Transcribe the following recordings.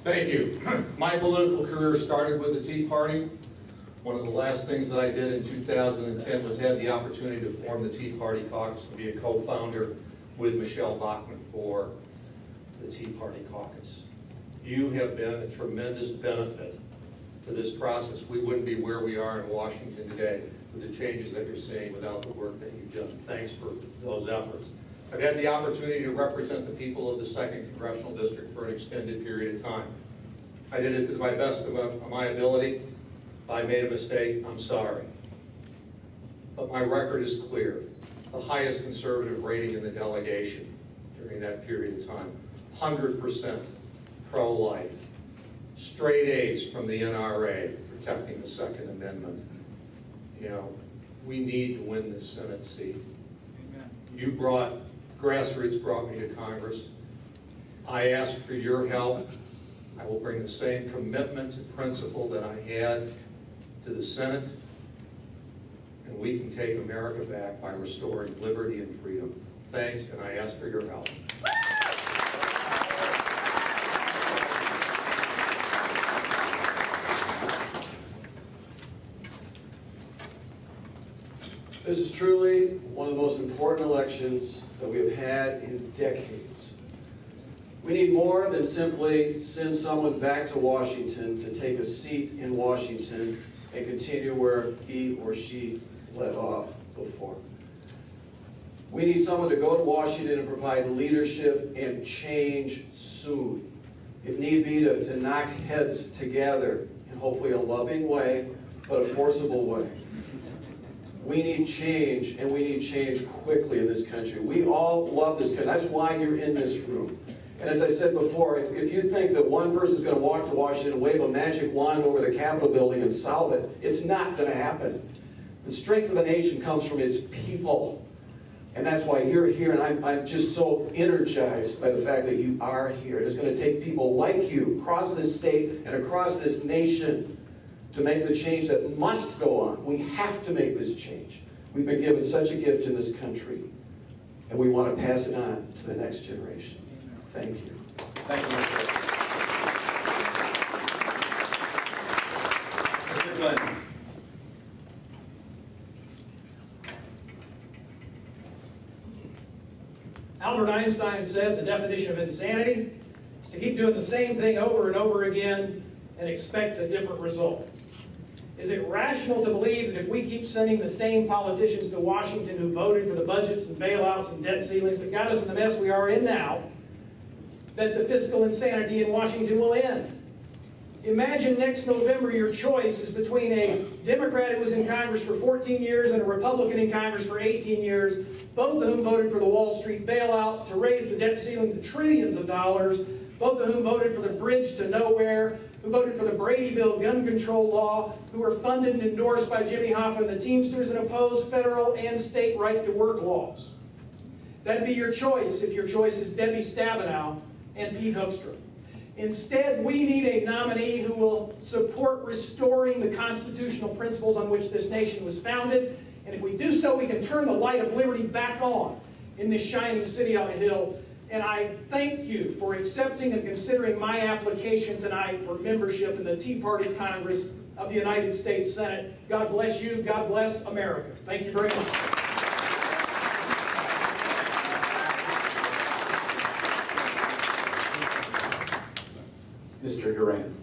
Thank you. My political career started with the Tea Party. One of the last things that I did in 2010 was have the opportunity to form the Tea Party caucus and be a co-founder with Michelle Bachmann for the Tea Party caucus. You have been a tremendous benefit to this process. We wouldn't be where we are in Washington today with the changes that you're seeing without the work that you've done. Thanks for those efforts. I've had the opportunity to represent the people of the 2nd Congressional District for an extended period of time. I did it to my best of my ability. If I made a mistake, I'm sorry. But my record is clear. The highest conservative rating in the delegation during that period of time. 100% pro-life. Straight A's from the NRA, protecting the Second Amendment. You know, we need to win this Senate seat. Amen. Grassroots brought me to Congress. I asked for your help. I will bring the same commitment and principle that I had to the Senate, and we can take America back by restoring liberty and freedom. Thanks, and I ask for your help. This is truly one of the most important elections that we have had in decades. We need more than simply send someone back to Washington to take a seat in Washington and continue where he or she left off before. We need someone to go to Washington and provide leadership and change soon. If need be, to knock heads together in hopefully a loving way, but a forcible way. We need change, and we need change quickly in this country. We all love this country. That's why you're in this room. And as I said before, if you think that one person is going to walk to Washington and wave a magic wand over the Capitol building and solve it, it's not going to happen. The strength of a nation comes from its people. And that's why you're here, and I'm just so energized by the fact that you are here. It's going to take people like you across this state and across this nation to make the change that must go on. We have to make this change. We've been given such a gift in this country, and we want to pass it on to the next generation. Thank you. Thank you, Mr. Glenn. Albert Einstein said the definition of insanity is to keep doing the same thing over and over again and expect a different result. Is it rational to believe that if we keep sending the same politicians to Washington who voted for the budgets and bailouts and debt ceilings that got us in the mess we are in now, that the fiscal insanity in Washington will end? Imagine next November your choice is between a Democrat who was in Congress for 14 years and a Republican in Congress for 18 years, both of whom voted for the Wall Street bailout to raise the debt ceiling to trillions of dollars, both of whom voted for the bridge to nowhere, who voted for the Brady Bill gun control law, who were funded and endorsed by Jimmy Hoffa and the Teamsters and opposed federal and state right-to-work laws. That'd be your choice if your choice is Debbie Stabenow and Pete Hoekstra. Instead, we need a nominee who will support restoring the constitutional principles on which this nation was founded. And if we do so, we can turn the light of liberty back on in this shining city on a hill. And I thank you for accepting and considering my application tonight for membership in the Tea Party Congress of the United States Senate. God bless you. God bless America. Thank you very much. Mr. Duran.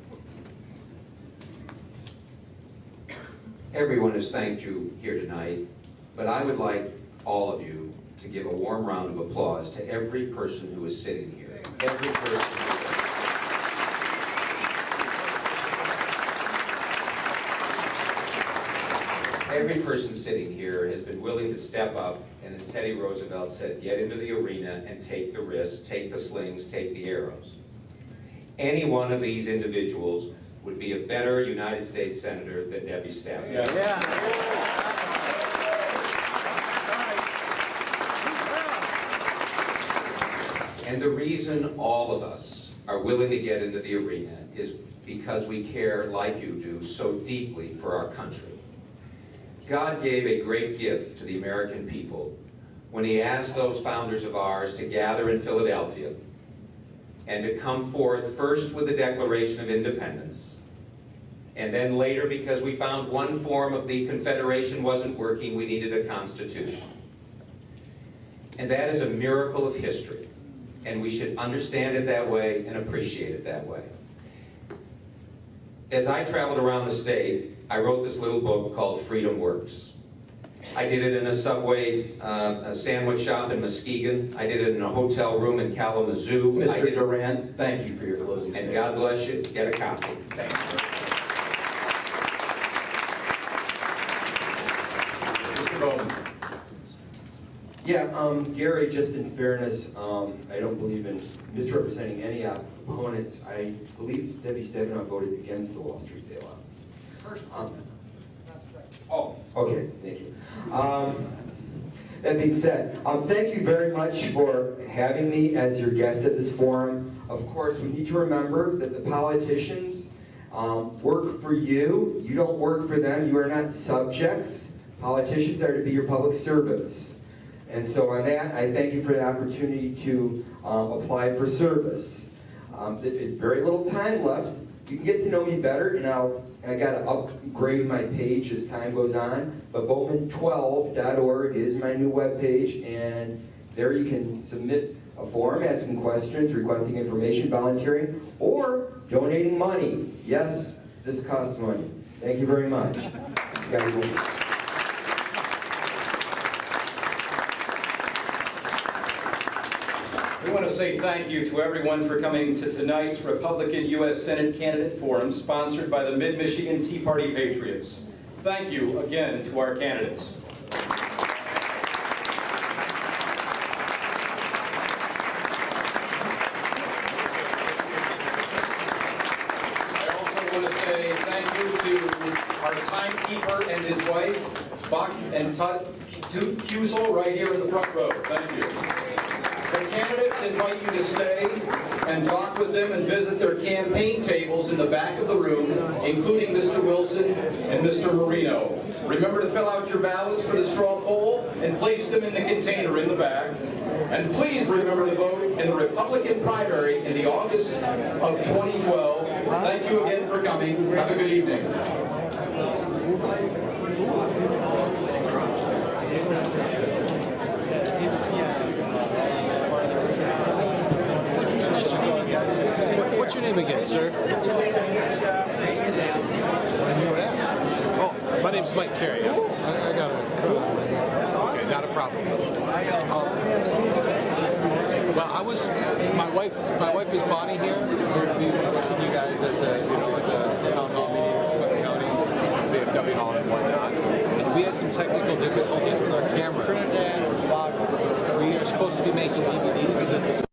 Everyone has thanked you here tonight, but I would like all of you to give a warm round of applause to every person who is sitting here. Every person. Every person sitting here has been willing to step up, and as Teddy Roosevelt said, get into the arena and take the risks, take the slings, take the arrows. Any one of these individuals would be a better United States Senator than Debbie Stabenow. Yeah. And the reason all of us are willing to get into the arena is because we care, like you do, so deeply for our country. God gave a great gift to the American people when he asked those founders of ours to gather in Philadelphia and to come forth first with the Declaration of Independence, and then later, because we found one form of the Confederation wasn't working, we needed a Constitution. And that is a miracle of history, and we should understand it that way and appreciate it that way. As I traveled around the state, I wrote this little book called Freedom Works. I did it in a Subway a sandwich shop in Muskegon. I did it in a hotel room in Kalamazoo. Mr. Durant, thank you for your closing And statement. God bless you. Get a copy. Thank you. Mr. Bowman. Yeah, Gary, just in fairness, I don't believe in misrepresenting any opponents. I believe Debbie Steganoff voted against the Wall Street bailout. Oh, okay, thank you. That being said, thank you very much for having me as your guest at this forum. Of course, we need to remember that the politicians work for you. You don't work for them. You are not subjects. Politicians are to be your public servants. And so on that, I thank you for the opportunity to apply for service. There's very little time left. You can get to know me better, and I got to upgrade my page as time goes on, but bowman12.org is my new webpage, and there you can submit a form asking questions, requesting information, volunteering, or donating money. Yes, this costs money. Thank you very much. We want to say thank you to everyone for coming to tonight's Republican U.S. Senate Candidate Forum sponsored by the Mid-Michigan Tea Party Patriots. Thank you again to our candidates. I also want to say thank you to our timekeeper and his wife, Buck and Tut Cusel, right here in the front row. Thank you. The candidates invite you to stay and talk with them and visit their campaign tables in the back of the room, including Mr. Wilson and Mr. Marino. Remember to fill out your ballots for the straw poll and place them in the container in the back. And please remember to vote in the Republican primary in the August of 2012. Thank you again for coming. Have a good evening. What's your name again, sir? Oh, my name's Mike Carey. I got it. Okay, not a problem. Well, my wife is Bonnie here. We've seen you guys at the town hall meetings, Sweater County, VFW Hall and whatnot. And we had some technical difficulties with our camera. We are supposed to be making DVDs of this.